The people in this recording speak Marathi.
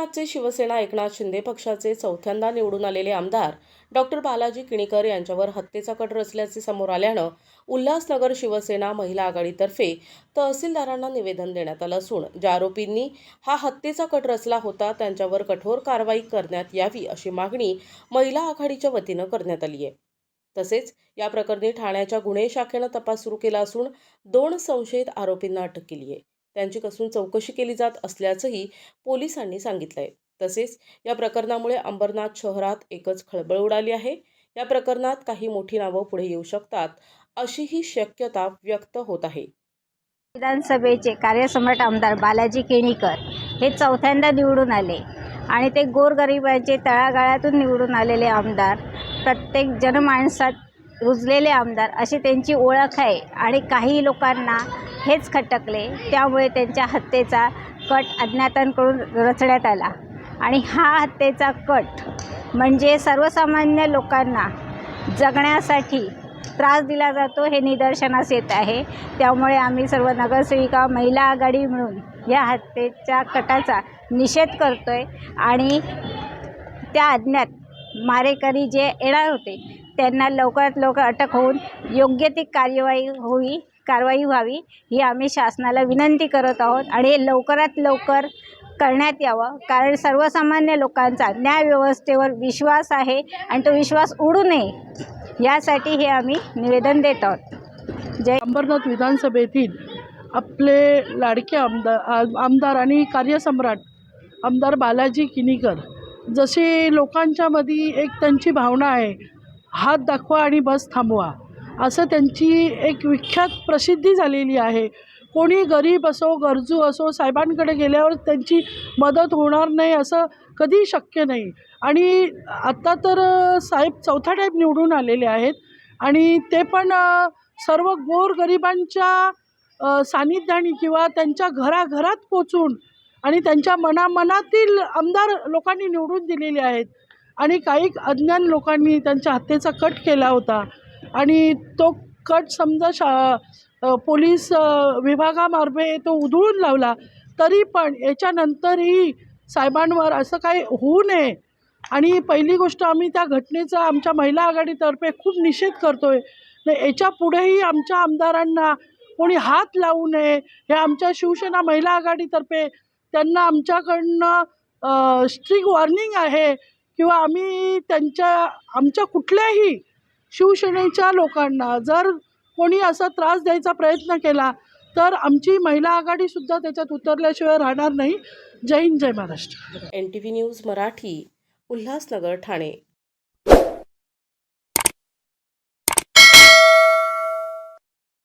अंबरनाथचे शिवसेना एकनाथ शिंदे पक्षाचे चौथ्यांदा निवडून आलेले आमदार डॉक्टर बालाजी किणीकर यांच्यावर हत्येचा कट रचल्याचे समोर आल्यानं उल्हासनगर शिवसेना महिला आघाडीतर्फे तहसीलदारांना निवेदन देण्यात आलं असून ज्या आरोपींनी हा हत्येचा कट रचला होता त्यांच्यावर कठोर कारवाई करण्यात यावी अशी मागणी महिला आघाडीच्या वतीनं करण्यात आली आहे। तसेच या प्रकरणी ठाण्याच्या गुन्हे शाखेनं तपास सुरू केला असून 2 संशयित आरोपींना अटक केली आहे। त्यांची कसून चौकशी केली जात असल्याचंही पोलिसांनी सांगितलंय। तसेच या प्रकरणामुळे अंबरनाथ शहरात एकच खळबळ उडाली आहे। या प्रकरणात काही मोठी नावं पुढे येऊ शकतात अशीही शक्यता व्यक्त होत आहे। विधानसभेचे कार्यसम्राट आमदार बालाजी किणीकर हे चौथ्यांदा निवडून आले आणि ते गोरगरिबांचे तळागाळातून निवडून आलेले आमदार, प्रत्येक जनमानसात रुजलेले आमदार अशी त्यांची ओळख आहे आणि काही लोकांना हेच खटकले, त्यामुळे त्यांच्या हत्येचा कट अज्ञातांकडून रचण्यात आला आणि हा हत्येचा कट म्हणजे सर्वसामान्य लोकांना जगण्यासाठी त्रास दिला जातो हे निदर्शनास येत आहे। त्यामुळे आम्ही सर्व नगरसेविका महिला आघाडी मिळून या हत्येच्या कटाचा निषेध करतोय आणि त्या अज्ञात मारेकरी जे येणार होते त्यांना लवकरात लवकर अटक होऊन योग्य ती कारवाई व्हावी ही आम्ही शासनाला विनंती करत आहोत आणि हे लवकरात लवकर करण्यात यावं, कारण सर्वसामान्य लोकांचा न्यायव्यवस्थेवर विश्वास आहे आणि तो विश्वास उडू नये यासाठी हे आम्ही निवेदन देत आहोत। जय अंबरनाथ विधानसभेतील आपले लाडके आमदार आणि कार्यसम्राट आमदार बालाजी किणीकर जसे लोकांच्यामध्ये एक त्यांची भावना आहे, हात दाखवा आणि बस थांबवा, असं त्यांची एक विख्यात प्रसिद्धी झालेली आहे। कोणी गरीब असो गरजू असो साहेबांकडे गेल्यावर त्यांची मदत होणार नाही असं कधी शक्य नाही। आणि आत्ता तर साहेब चौथा टाईम निवडून आलेले आहेत आणि ते पण सर्व गोरगरिबांच्या सानिध्याने किंवा त्यांच्या घराघरात पोचून आणि त्यांच्या मनामनातील आमदार लोकांनी निवडून दिलेले आहेत। आणि काही अज्ञान लोकांनी त्यांच्या हत्येचा कट केला होता आणि तो कट समजा पोलीस विभागामार्फे तो उधळून लावला, तरी पण याच्यानंतरही साहेबांवर असं काही होऊ नये। आणि पहिली गोष्ट आम्ही त्या घटनेचा आमच्या महिला आघाडीतर्फे खूप निषेध करतोय। याच्या पुढेही आमच्या आमदारांना कोणी हात लावू नये हे आमच्या शिवसेना महिला आघाडीतर्फे त्यांना आमच्याकडनं स्ट्रिक्ट वॉर्निंग आहे किंवा आम्ही आमच्या कुठल्याही शिवसेनेच्या लोकांना जर कोणी असा त्रास द्यायचा प्रयत्न केला तर आमची महिला आघाडीसुद्धा त्याच्यात उतरल्याशिवाय राहणार नाही। जय हिंद, जय महाराष्ट्र। NTV news Marathi, Ulhasnagar, Thane.